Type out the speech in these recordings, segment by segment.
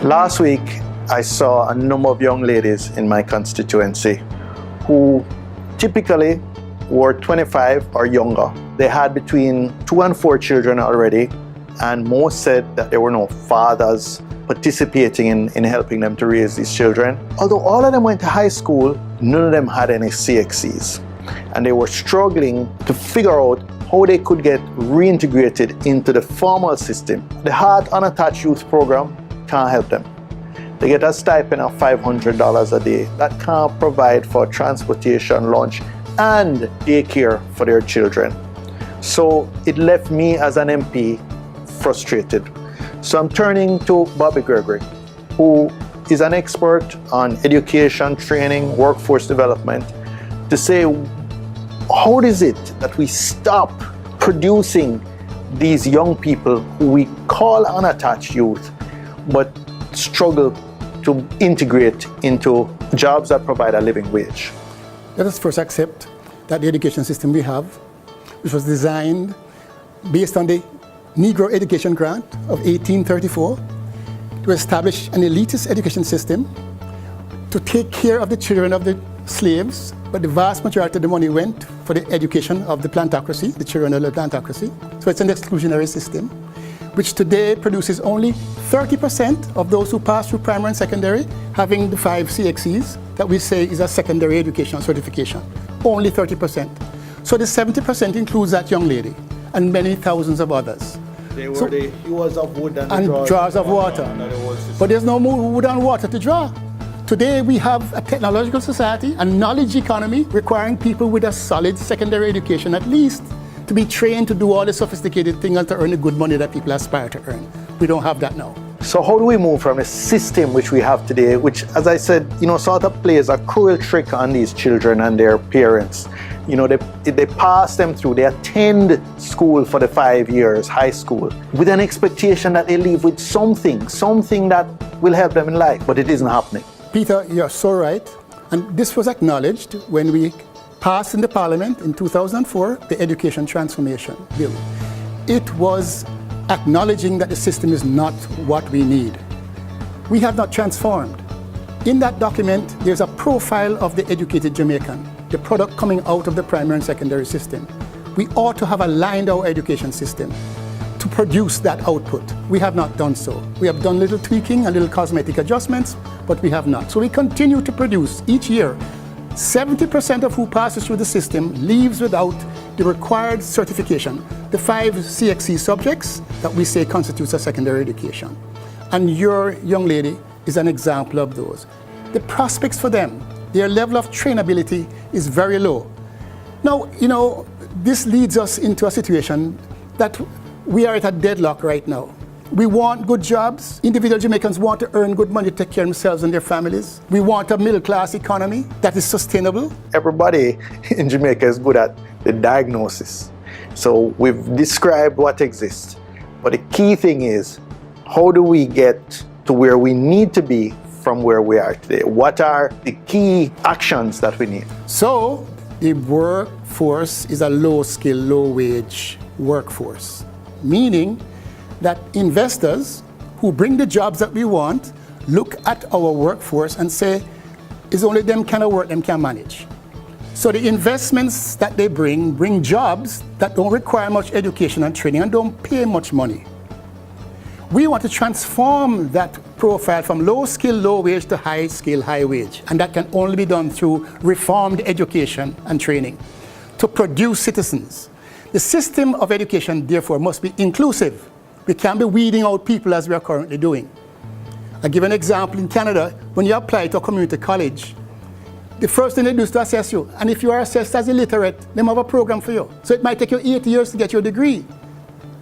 Last week, I saw a number of young ladies in my constituency who typically were 25 or younger. They had between 2 and 4 children already, and most said that there were no fathers participating in helping them to raise these children. Although all of them went to high school, none of them had any CXCs. And they were struggling to figure out how they could get reintegrated into the formal system. The Heart Unattached Youth program can't help them. They get a stipend of $500 a day. That can't provide for transportation, lunch, and daycare for their children. So it left me as an MP frustrated. So I'm turning to Bobby Gregory, who is an expert on education, training, workforce development, to say, how is it that we stop producing these young people who we call unattached youth, but struggle to integrate into jobs that provide a living wage? Let us first accept that the education system we have, which was designed based on the Negro Education Grant of 1834, to establish an elitist education system to take care of the children of the slaves, but the vast majority of the money went for the education of the plantocracy, the children of the plantocracy. So it's an exclusionary system, which today produces only 30% of those who pass through primary and secondary having the 5 CXCs that we say is a secondary educational certification. Only 30%. So the 70% includes that young lady and many thousands of others. They were the hewers of wood and drawers of water. But there's no more wood and water to draw. Today we have a technological society, a knowledge economy requiring people with a solid secondary education at least to be trained to do all the sophisticated things and to earn the good money that people aspire to earn. We don't have that now. So how do we move from a system which we have today, which, as I said, sort of plays a cruel trick on these children and their parents? They pass them through, they attend school for the 5 years, high school, with an expectation that they leave with something that will help them in life, but it isn't happening. Peter, you're so right. And this was acknowledged when we passed in the Parliament in 2004, the Education Transformation Bill. It was acknowledging that the system is not what we need. We have not transformed. In that document, there's a profile of the educated Jamaican, the product coming out of the primary and secondary system. We ought to have aligned our education system to produce that output. We have not done so. We have done little tweaking and little cosmetic adjustments, but we have not. So we continue to produce each year. 70% of who passes through the system leaves without the required certification, the 5 CXC subjects that we say constitutes a secondary education. And your young lady is an example of those. The prospects for them, their level of trainability is very low. Now, this leads us into a situation that we are at a deadlock right now. We want good jobs. Individual Jamaicans want to earn good money to take care of themselves and their families. We want a middle-class economy that is sustainable. Everybody in Jamaica is good at the diagnosis. So we've described what exists. But the key thing is, how do we get to where we need to be from where we are today? What are the key actions that we need? So the workforce is a low-skill, low-wage workforce, meaning that investors who bring the jobs that we want look at our workforce and say, it's only them kind of work them can manage. So the investments that they bring jobs that don't require much education and training and don't pay much money. We want to transform that profile from low skill, low wage to high skill, high wage. And that can only be done through reformed education and training to produce citizens. The system of education, therefore, must be inclusive. We can't be weeding out people as we are currently doing. I'll give an example. In Canada, when you apply to a community college, the first thing they do is to assess you. And if you are assessed as illiterate, they have a program for you. So it might take you 8 years to get your degree,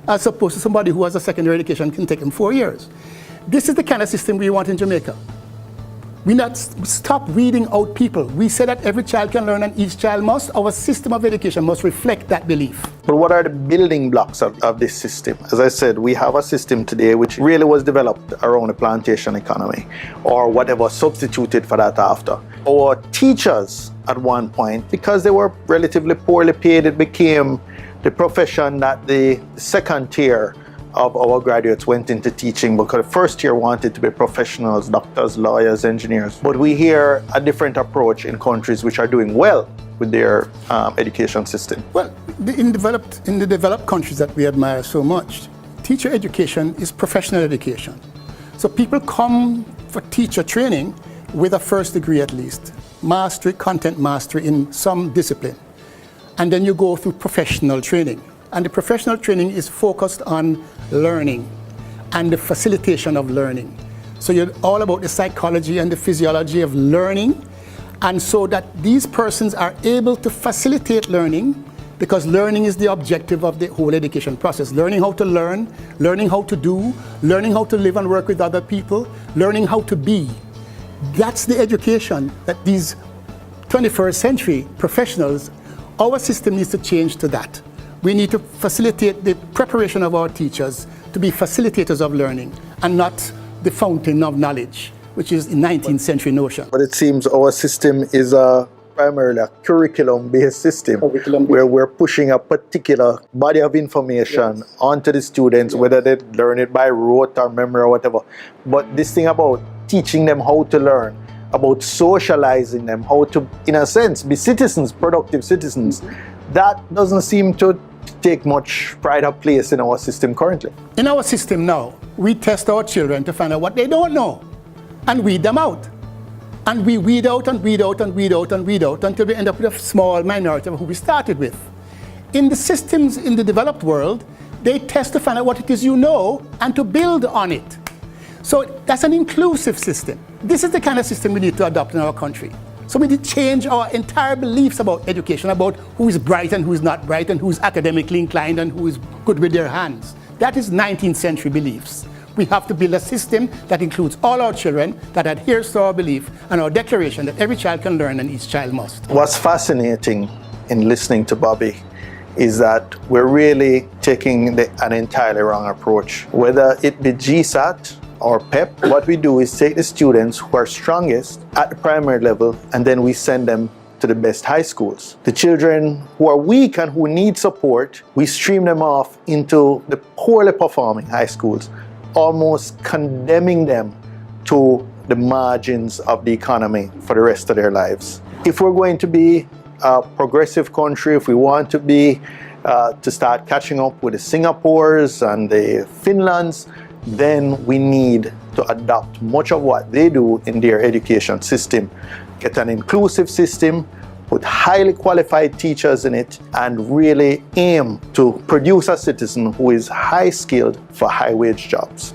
as opposed to somebody who has a secondary education can take them 4 years. This is the kind of system we want in Jamaica. We not stop weeding out people. We say that every child can learn and each child must. Our system of education must reflect that belief. But what are the building blocks of this system? As I said, we have a system today which really was developed around the plantation economy, or whatever substituted for that after. Our teachers at one point, because they were relatively poorly paid, it became the profession that the second tier of our graduates went into teaching because the first year wanted to be professionals, doctors, lawyers, engineers. But we hear a different approach in countries which are doing well with their education system. Well, in the developed countries that we admire so much, teacher education is professional education. So people come for teacher training with a first degree at least, mastery, content mastery in some discipline. And then you go through professional training. And the professional training is focused on learning and the facilitation of learning. So you're all about the psychology and the physiology of learning, and so that these persons are able to facilitate learning, because learning is the objective of the whole education process. Learning how to learn, learning how to do, learning how to live and work with other people, learning how to be. That's the education that these 21st century professionals, our system needs to change to that. We need to facilitate the preparation of our teachers to be facilitators of learning and not the fountain of knowledge, which is the 19th century notion. But it seems our system is primarily a curriculum-based system where we're pushing a particular body of information onto the students, whether they learn it by rote or memory or whatever. But this thing about teaching them how to learn, about socializing them, how to, in a sense, be citizens, productive citizens, that doesn't seem to take much pride of place in our system currently. In our system now, we test our children to find out what they don't know and weed them out. And we weed out and weed out and weed out and weed out until we end up with a small minority of who we started with. In the systems in the developed world, they test to find out what it is you know and to build on it. So that's an inclusive system. This is the kind of system we need to adopt in our country. So we need to change our entire beliefs about education, about who is bright and who is not bright, and who is academically inclined and who is good with their hands. That is 19th century beliefs. We have to build a system that includes all our children, that adheres to our belief and our declaration that every child can learn and each child must. What's fascinating in listening to Bobby is that we're really taking an entirely wrong approach. Whether it be GSAT or PEP, what we do is take the students who are strongest at the primary level and then we send them to the best high schools. The children who are weak and who need support, we stream them off into the poorly performing high schools, almost condemning them to the margins of the economy for the rest of their lives. If we're going to be a progressive country, if we want to be to start catching up with the Singapores and the Finlands, then we need to adopt much of what they do in their education system. Get an inclusive system, put highly qualified teachers in it, and really aim to produce a citizen who is high skilled for high wage jobs.